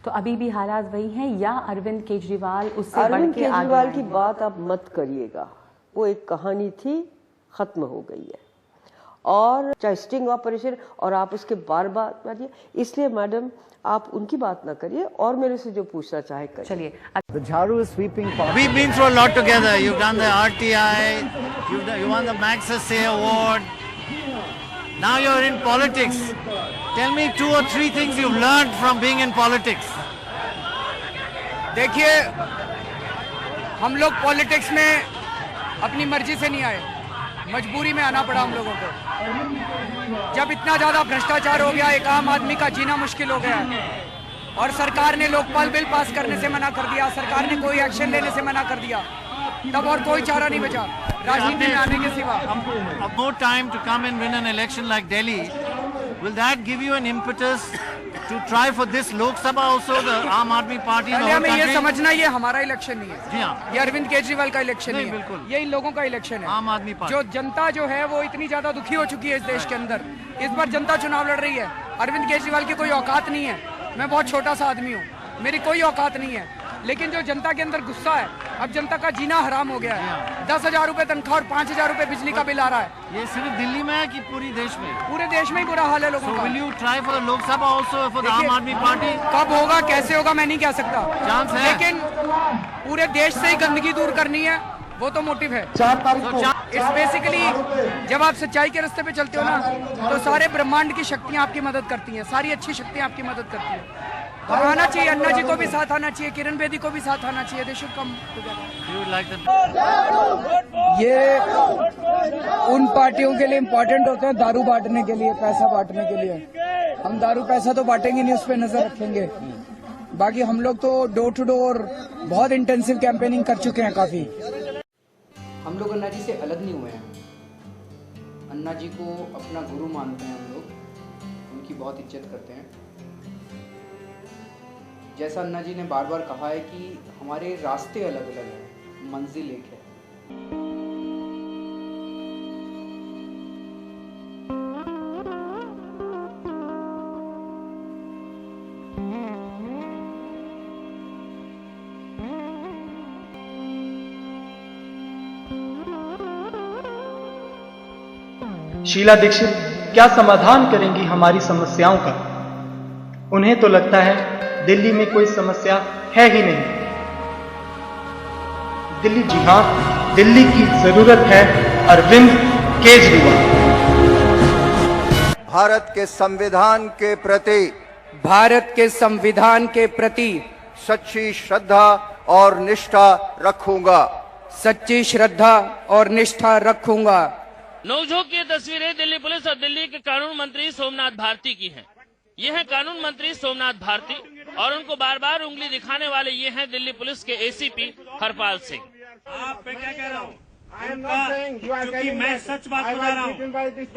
तो अभी भी हालात वही हैं या अरविंद केजरीवाल उससे बढ़ के अरविंद आगे केजरीवाल की आएंगे? बात आप मत करिएगा, वो एक कहानी थी, खत्म हो गई है। और चाहे स्टिंग ऑपरेशन और आप उसके बार बार मारिए, इसलिए मैडम आप उनकी बात ना करिए और मेरे से जो पूछना चाहे करिए। चलिए The Jharu is sweeping past. We've been through a lot together. You've done the RTI, you won the Max Say Award. Now you're in politics. Tell me 2 or 3 things you've learned from being in politics. देखिए, हम लोग politics में अपनी मर्जी से नहीं आए, मजबूरी में आना पड़ा हम लोगों को। जब इतना ज्यादा भ्रष्टाचार हो गया, एक आम आदमी का जीना मुश्किल हो गया और सरकार ने लोकपाल बिल पास करने से मना कर दिया, सरकार ने कोई एक्शन लेने से मना कर दिया, तब और कोई चारा नहीं बचा राजनीति में आने के सिवा। More time to come and win an election like Delhi. Will that give you an impetus to try for this Lok Sabha also, the Aam Aadmi Party? पहले हमें ये समझना, ये हमारा इलेक्शन नहीं है। जी हाँ। ये अरविंद केजरीवाल का इलेक्शन नहीं है, बिल्कुल। ये इन लोगों का इलेक्शन है। आम आदमी पार्टी। जो जनता जो है वो इतनी ज्यादा दुखी हो चुकी है इस देश के अंदर। इस बार जनता चुनाव लड़ रही है। अरविंद केजरीवाल की कोई औकात नहीं है, मैं बहुत छोटा सा आदमी हूँ, मेरी कोई औकात नहीं है, लेकिन जो जनता के अंदर गुस्सा है, अब जनता का जीना हराम हो गया है। 10,000 रुपए तनख्वाह और 5,000 रुपए बिजली का बिल आ रहा है। ये सिर्फ दिल्ली में है कि पूरी देश में? पूरे देश में ही बुरा हाल है लोगों So का। will you try for the Lok Sabha also for the Aam Aadmi Party? कब होगा, कैसे होगा, मैं नहीं कह सकता, चांस है। लेकिन पूरे देश से ही गंदगी दूर करनी है, वो तो मोटिव है। इट्स बेसिकली जब आप सच्चाई के रास्ते पे चलते हो ना, तो सारे ब्रह्मांड की शक्तियां आपकी मदद करती हैं, सारी अच्छी शक्तियां आपकी मदद करती हैं। और आना चाहिए, अन्ना जी को भी साथ आना चाहिए, किरण बेदी को भी साथ आना चाहिए। They should come together. You would like them? ये उन पार्टियों के लिए इम्पोर्टेंट होते हैं दारू बांटने के लिए, पैसा बांटने के लिए। हम दारू पैसा तो बांटेंगे नहीं, उस पर नजर रखेंगे। बाकी हम लोग तो डोर टू डोर बहुत इंटेंसिव कैंपेनिंग कर चुके हैं काफी। हम लोग अन्ना जी से अलग नहीं हुए हैं। अन्ना जी को अपना गुरु मानते हैं हम लोग, उनकी बहुत इज्जत करते हैं। जैसा अन्ना जी ने बार बार कहा है कि हमारे रास्ते अलग अलग हैं, मंजिल एक है। शीला दीक्षित क्या समाधान करेंगी हमारी समस्याओं का? उन्हें तो लगता है दिल्ली में कोई समस्या है ही नहीं। दिल्ली, जी हां, दिल्ली की जरूरत है अरविंद केजरीवाल। भारत के संविधान के प्रति, भारत के संविधान के प्रति सच्ची श्रद्धा और निष्ठा रखूंगा। सच्ची श्रद्धा और निष्ठा रखूंगा। नौजों की तस्वीरें दिल्ली पुलिस और दिल्ली के कानून मंत्री सोमनाथ भारती की हैं। ये हैं कानून मंत्री सोमनाथ भारती और उनको बार बार उंगली दिखाने वाले ये हैं दिल्ली पुलिस के एसीपी हरपाल सिंह। आप मैं क्या कह रहा हूँ, क्योंकि मैं सच बात बता रहा हूँ।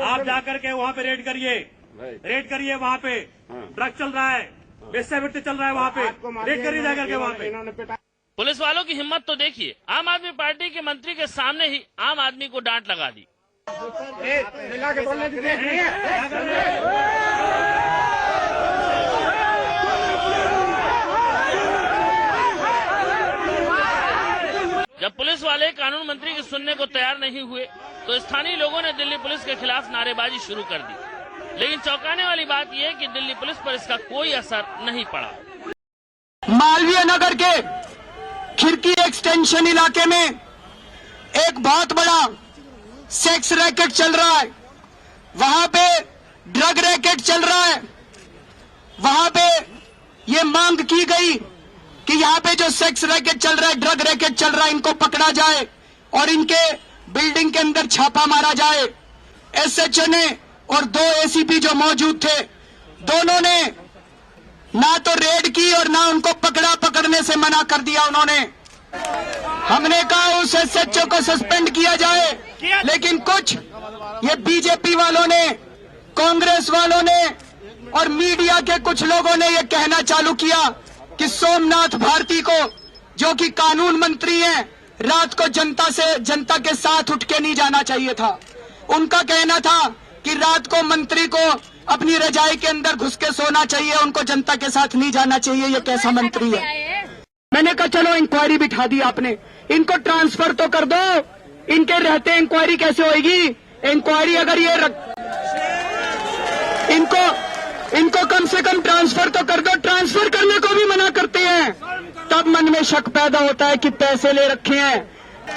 आप जाकर के वहाँ पे रेड करिए, वहाँ पे ड्रग चल रहा है, वेश्यावृत्ति चल रहा है, वहाँ पे रेड करिए जाकर के वहाँ पे। पुलिस वालों की हिम्मत तो देखिए, आम आदमी पार्टी के मंत्री के सामने ही आम आदमी को डांट लगा दी। जब पुलिस वाले कानून मंत्री की सुनने को तैयार नहीं हुए तो स्थानीय लोगों ने दिल्ली पुलिस के खिलाफ नारेबाजी शुरू कर दी। लेकिन चौंकाने वाली बात यह है कि दिल्ली पुलिस पर इसका कोई असर नहीं पड़ा। मालवीय नगर के खिड़की एक्सटेंशन इलाके में एक बहुत बड़ा सेक्स रैकेट चल रहा है, वहां पे ड्रग रैकेट चल रहा है। वहां पे ये मांग की गई कि यहाँ पे जो सेक्स रैकेट चल रहा है, ड्रग रैकेट चल रहा है, इनको पकड़ा जाए और इनके बिल्डिंग के अंदर छापा मारा जाए। एसएचओ ने और 2 एसीपी जो मौजूद थे, दोनों ने ना तो रेड की और ना उनको पकड़ने से मना कर दिया उन्होंने। हमने कहा उस एसएचओ को सस्पेंड किया जाए, लेकिन कुछ ये बीजेपी वालों ने, कांग्रेस वालों ने और मीडिया के कुछ लोगों ने ये कहना चालू किया कि सोमनाथ भारती को, जो कि कानून मंत्री हैं, रात को जनता के साथ उठ के नहीं जाना चाहिए था। उनका कहना था कि रात को मंत्री को अपनी रजाई के अंदर घुस के सोना चाहिए, उनको जनता के साथ नहीं जाना चाहिए। ये कैसा मंत्री है? मैंने कहा चलो इंक्वायरी बिठा दी आपने, इनको ट्रांसफर तो कर दो। इनके रहते इंक्वायरी कैसे होगी? इंक्वायरी अगर ये इनको कम से कम ट्रांसफर तो कर दो। ट्रांसफर करने को भी मना करते हैं, तब मन में शक पैदा होता है कि पैसे ले रखे हैं।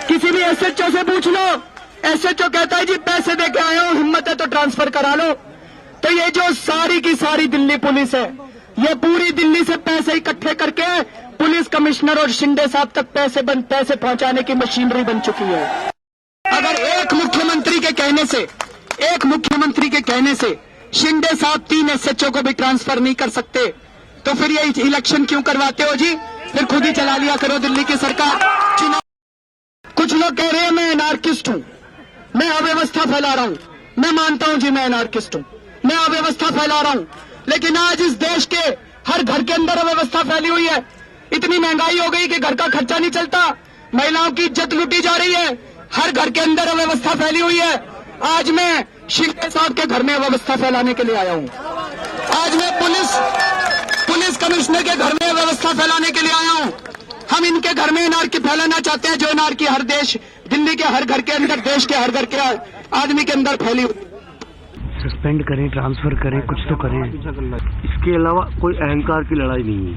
किसी भी एसएचओ से पूछ लो, एसएचओ कहता है जी पैसे दे के आया हूं, हिम्मत है तो ट्रांसफर करा लो। तो ये जो सारी की सारी दिल्ली पुलिस है, ये पूरी दिल्ली से पैसे इकट्ठे करके पुलिस कमिश्नर और शिंदे साहब तक पैसे पहुंचाने की मशीनरी बन चुकी है। अगर एक मुख्यमंत्री के कहने से शिंदे साहब 3 एसएचओ को भी ट्रांसफर नहीं कर सकते, तो फिर ये इलेक्शन क्यों करवाते हो जी? फिर खुद ही चला लिया करो दिल्ली की सरकार चुनाव। कुछ लोग कह रहे हैं मैं एनार्किस्ट हूं, मैं अव्यवस्था फैला रहा हूं। मैं मानता हूं जी मैं एनार्किस्ट हूं, मैं अव्यवस्था फैला रहा हूं, लेकिन आज इस देश के हर घर के अंदर अव्यवस्था फैली हुई है। इतनी महंगाई हो गई कि घर का खर्चा नहीं चलता, महिलाओं की इज्जत लूटी जा रही है, हर घर के अंदर अव्यवस्था फैली हुई है। आज मैं शिंदे साहब के घर में अव्यवस्था फैलाने के लिए आया हूं। आज मैं पुलिस कमिश्नर के घर में अव्यवस्था फैलाने के लिए आया हूं। हम इनके घर में एनार्की फैलाना चाहते हैं, जो एनार्की हर देश, दिल्ली के हर घर के अंदर, देश के हर घर के आदमी के अंदर फैली हुई। सस्पेंड करें, ट्रांसफर करें, कुछ तो करें। इसके अलावा कोई अहंकार की लड़ाई नहीं है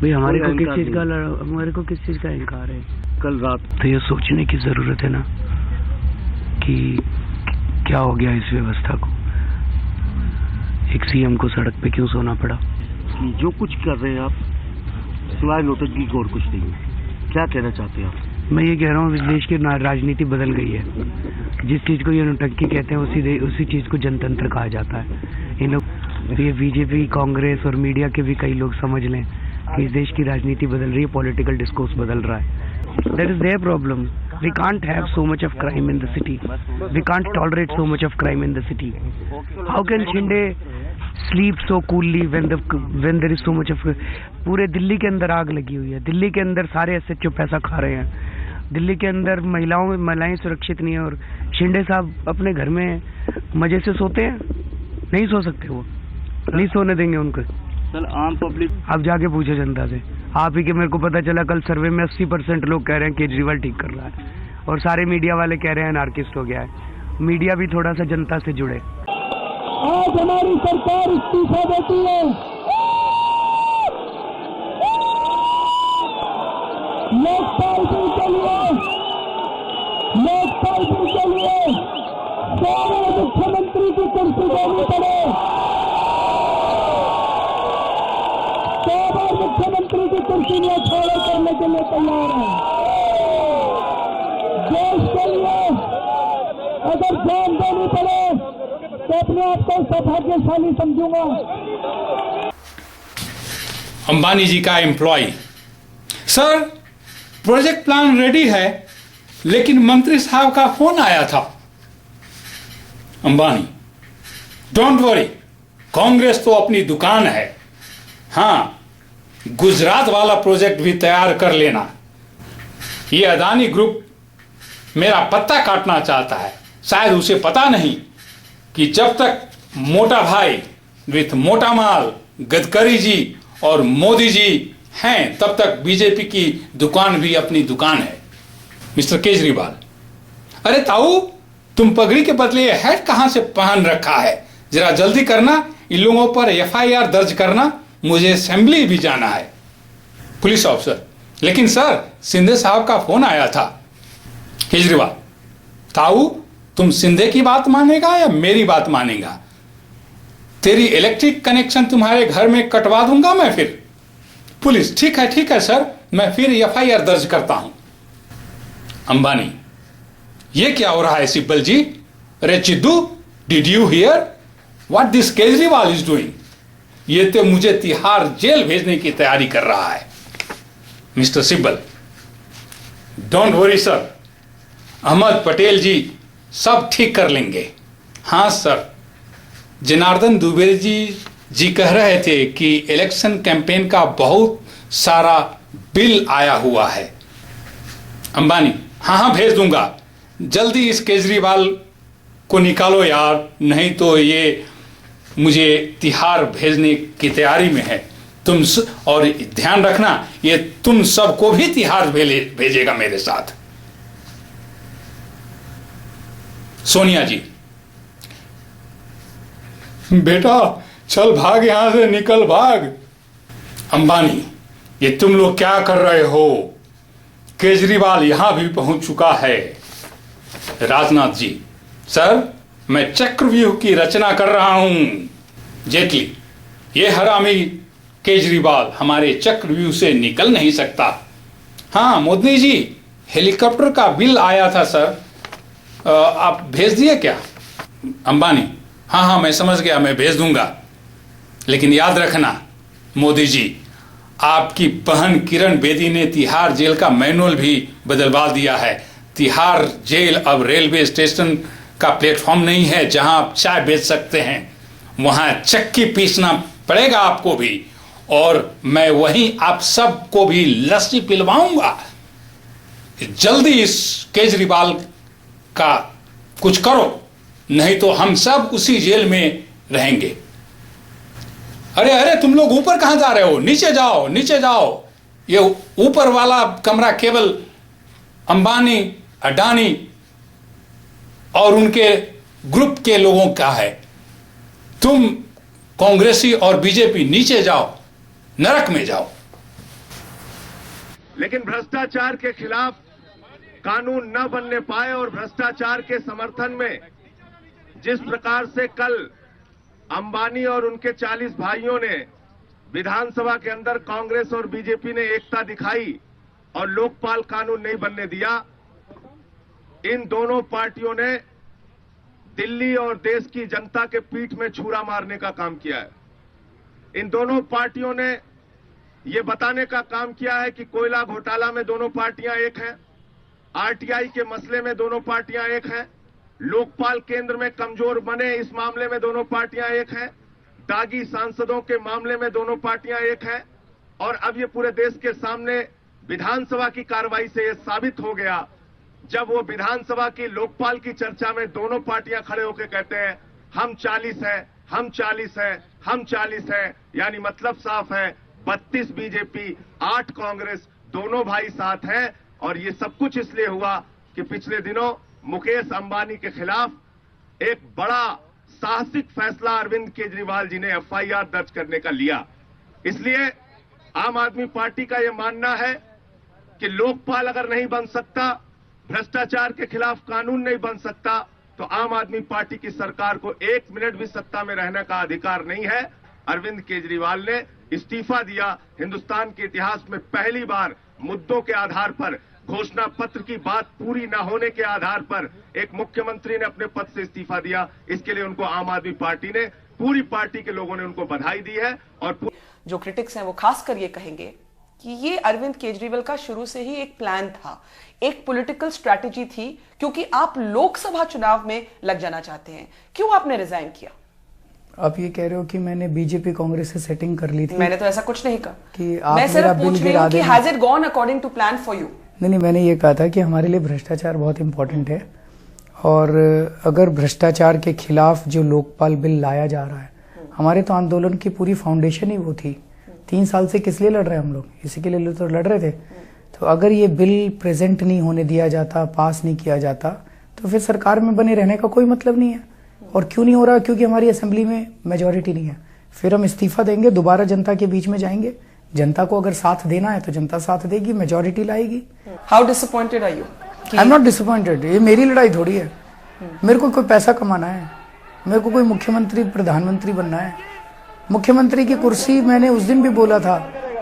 भाई। हमारे को किस चीज का अहंकार है? कल रात तो ये सोचने की जरूरत है ना कि क्या हो गया इस व्यवस्था को। एक सीएम को सड़क पे क्यों सोना पड़ा? जो कुछ कर रहे हैं आप, सिवाय नोटंकी की और कुछ नहीं है। क्या कहना चाहते हैं आप? मैं ये कह रहा हूँ देश की राजनीति बदल गई है। जिस चीज को ये नोटंकी कहते हैं उसी चीज को जनतंत्र कहा जाता है। इन लोग ये बीजेपी, कांग्रेस और मीडिया के भी कई लोग समझ लें कि इस देश की राजनीति बदल रही है, पॉलिटिकल डिस्कोर्स बदल रहा है। That is their problem. We can't have so much of crime in the city. We can't tolerate so much of crime in the city. How can Shinde sleep so coolly when there is so much of... पूरे दिल्ली के अंदर आग लगी हुई है, दिल्ली के अंदर सारे एसएचओ पैसा खा रहे हैं, दिल्ली के अंदर महिलाएं सुरक्षित नहीं है, और शिंदे साहब अपने घर में मजे से सोते हैं? नहीं सो सकते, वो नहीं सोने देंगे उनको। सर आम पब्लिक, आप जाके पूछो जनता से। आप ही के मेरे को पता चला कल सर्वे में 80% लोग कह रहे हैं केजरीवाल ठीक कर रहा है, और सारे मीडिया वाले कह रहे हैं एनार्किस्ट हो गया है। मीडिया भी थोड़ा सा जनता से जुड़े। आज हमारी सरकार इस्तीफा देती है, लोकपाल बिल के लिए सारे मुख्यमंत्री की कुर्सी देनी पड़े, मुख्यमंत्री की कुर्सी में छोड़े करने के लिए तैयार है। देश के लिए अगर जान देनी पड़े तो अपने आप को सौभाग्यशाली समझूंगा। अंबानी जी का employ, sir project plan ready है, लेकिन मंत्री साहब का फोन आया था। अंबानी, डोंट वरी, कांग्रेस तो अपनी दुकान है। हाँ, गुजरात वाला प्रोजेक्ट भी तैयार कर लेना। ये अदानी ग्रुप मेरा पत्ता काटना चाहता है। शायद उसे पता नहीं कि जब तक मोटा भाई विथ मोटा माल गडकरी जी और मोदी जी हैं, तब तक बीजेपी की दुकान भी अपनी दुकान है। मिस्टर केजरीवाल, अरे ताऊ, तुम पगड़ी के बदले ये हैट कहां से पहन रखा है? जरा जल्दी करना, इन लोगों पर एफआईआर दर्ज करना, मुझे असेंबली भी जाना है। पुलिस ऑफिसर, लेकिन सर शिंदे साहब का फोन आया था। केजरीवाल, ताऊ तुम शिंदे की बात मानेगा या मेरी बात मानेगा? तेरी इलेक्ट्रिक कनेक्शन तुम्हारे घर में कटवा दूंगा मैं फिर। पुलिस, ठीक है सर, मैं फिर एफआईआर दर्ज करता हूं। अंबानी, ये क्या हो रहा है सिब्बल जी? अरे Chiddu, did you hear what this Kejriwal is doing? ये तो मुझे तिहाड़ जेल भेजने की तैयारी कर रहा है। Mister Sibal, don't worry sir, Ahmed Patel ji सब ठीक कर लेंगे। हाँ सर, जनार्दन दुबे जी कह रहे थे कि इलेक्शन कैंपेन का बहुत सारा बिल आया हुआ है। अंबानी, हाँ भेज दूंगा। जल्दी इस केजरीवाल को निकालो यार, नहीं तो ये मुझे तिहाड़ भेजने की तैयारी में है। और ध्यान रखना, ये तुम सबको भी तिहाड़ भेजेगा मेरे साथ। सोनिया जी, बेटा चल भाग, यहां से निकल भाग। अंबानी, ये तुम लोग क्या कर रहे हो? केजरीवाल यहां भी पहुंच चुका है। राजनाथ जी, सर मैं चक्रव्यूह की रचना कर रहा हूं। जेटली, ये हरामी केजरीवाल हमारे चक्रव्यूह से निकल नहीं सकता। हाँ मोदी जी, हेलीकॉप्टर का बिल आया था सर, आप भेज दिए क्या? अंबानी, हाँ मैं समझ गया, मैं भेज दूंगा। लेकिन याद रखना मोदी जी, आपकी बहन किरण बेदी ने तिहाड़ जेल का मैनुअल भी बदलवा दिया है। तिहाड़ जेल अब रेलवे स्टेशन का प्लेटफॉर्म नहीं है जहां आप चाय बेच सकते हैं। वहां चक्की पीसना पड़ेगा आपको भी, और मैं वहीं आप सबको भी लस्सी पिलवाऊंगा। जल्दी इस केजरीवाल का कुछ करो, नहीं तो हम सब उसी जेल में रहेंगे। अरे अरे तुम लोग ऊपर कहां जा रहे हो? नीचे जाओ, नीचे जाओ। ये ऊपर वाला कमरा केवल अंबानी, अडानी और उनके ग्रुप के लोगों का है। तुम कांग्रेसी और बीजेपी नीचे जाओ, नरक में जाओ। लेकिन भ्रष्टाचार के खिलाफ कानून न बनने पाए और भ्रष्टाचार के समर्थन में जिस प्रकार से कल अंबानी और उनके 40 भाइयों ने विधानसभा के अंदर कांग्रेस और बीजेपी ने एकता दिखाई और लोकपाल कानून नहीं बनने दिया, इन दोनों पार्टियों ने दिल्ली और देश की जनता के पीठ में छुरा मारने का काम किया है। इन दोनों पार्टियों ने यह बताने का काम किया है कि कोयला घोटाला में दोनों पार्टियां एक हैं, आरटीआई के मसले में दोनों पार्टियां एक हैं, लोकपाल केंद्र में कमजोर बने इस मामले में दोनों पार्टियां एक हैं, दागी सांसदों के मामले में दोनों पार्टियां एक हैं, और अब ये पूरे देश के सामने विधानसभा की कार्रवाई से यह साबित हो गया, जब वो विधानसभा की लोकपाल की चर्चा में दोनों पार्टियां खड़े होकर कहते हैं हम 40 हैं, हम 40 हैं, हम 40 हैं, यानी मतलब साफ है 32 बीजेपी 8 कांग्रेस, दोनों भाई साथ हैं। और ये सब कुछ इसलिए हुआ कि पिछले दिनों मुकेश अंबानी के खिलाफ एक बड़ा साहसिक फैसला अरविंद केजरीवाल जी ने एफआईआर दर्ज करने का लिया। इसलिए आम आदमी पार्टी का यह मानना है कि लोकपाल अगर नहीं बन सकता, भ्रष्टाचार के खिलाफ कानून नहीं बन सकता, तो आम आदमी पार्टी की सरकार को 1 मिनट भी सत्ता में रहने का अधिकार नहीं है। अरविंद केजरीवाल ने इस्तीफा दिया। हिंदुस्तान के इतिहास में पहली बार मुद्दों के आधार पर, घोषणा पत्र की बात पूरी न होने के आधार पर एक मुख्यमंत्री ने अपने पद से इस्तीफा दिया। इसके लिए उनको आम आदमी पार्टी ने, पूरी पार्टी के लोगों ने उनको बधाई दी है। और जो क्रिटिक्स हैं वो खासकर ये कहेंगे कि ये अरविंद केजरीवाल का शुरू से ही एक प्लान था, एक पॉलिटिकल स्ट्रैटेजी थी, क्योंकि आप लोकसभा चुनाव में लग जाना चाहते हैं। क्यों आपने रिजाइन किया? आप ये कह रहे हो कि मैंने बीजेपी कांग्रेस से सेटिंग कर ली थी? मैंने तो ऐसा कुछ नहीं कहा कि आप मैं सिर्फ पूछ रही हूं कि has it gone according to plan for you? नहीं, मैंने ये कहा था कि हमारे लिए भ्रष्टाचार बहुत इंपॉर्टेंट है, और अगर भ्रष्टाचार के खिलाफ जो लोकपाल बिल लाया जा रहा है, हमारे तो आंदोलन की पूरी फाउंडेशन ही वो थी। 3 साल से किस लिए लड़ रहे हैं हम लोग? इसी के लिए तो लड़ रहे थे। तो अगर ये बिल प्रेजेंट नहीं होने दिया जाता, पास नहीं किया जाता, तो फिर सरकार में बने रहने का कोई मतलब नहीं है। और क्यों नहीं हो रहा? क्योंकि हमारी असेंबली में मेजोरिटी नहीं है। फिर हम इस्तीफा देंगे, दोबारा जनता के बीच में जाएंगे। जनता को अगर साथ देना है तो जनता साथ देगी, मेजोरिटी लाएगी। How disappointed are you? I am not disappointed. ये मेरी लड़ाई थोड़ी है। मेरे को कोई पैसा कमाना है, मेरे को कोई मुख्यमंत्री प्रधानमंत्री बनना है। मुख्यमंत्री की कुर्सी, मैंने उस दिन भी बोला था,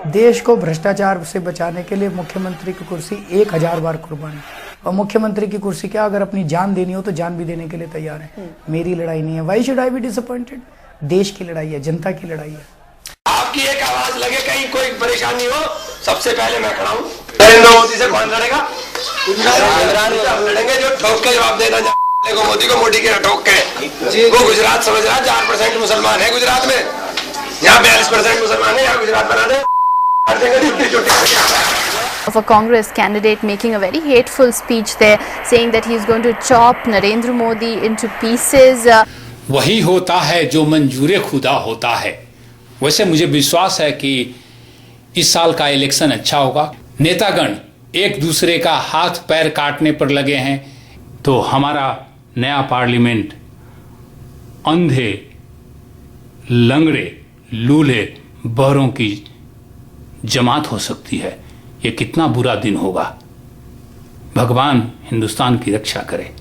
देश को भ्रष्टाचार से बचाने के लिए मुख्यमंत्री की कुर्सी 1000 बार कुर्बानी। और मुख्यमंत्री की कुर्सी क्या, अगर अपनी जान देनी हो तो जान भी देने के लिए तैयार है। मेरी लड़ाई नहीं है। Why should I be disappointed? देश की लड़ाई है, जनता की लड़ाई है। आपकी एक आवाज लगे, कहीं कोई परेशानी हो, सबसे पहले मैं खड़ा हूँ। नरेंद्र मोदी से कौन लड़ेगा? लड़ेंगे जो ठोक के जवाब देना को, मोदी को मोदी के ठोक के। वो गुजरात समझ रहा 4% मुसलमान है गुजरात में, यहाँ 42% मुसलमान है, यहाँ गुजरात बना दे। Of a Congress candidate making a very hateful speech there, saying that he is going to chop Narendra Modi into pieces. वही होता है जो मंजूर खुदा होता है। वैसे मुझे विश्वास है कि इस साल का इलेक्शन अच्छा होगा। नेतागण एक दूसरे का हाथ पैर काटने पर लगे हैं तो हमारा नया पार्लियामेंट अंधे, लंगड़े, लूले, बहरों की जमात हो सकती है। ये कितना बुरा दिन होगा। भगवान हिंदुस्तान की रक्षा करे।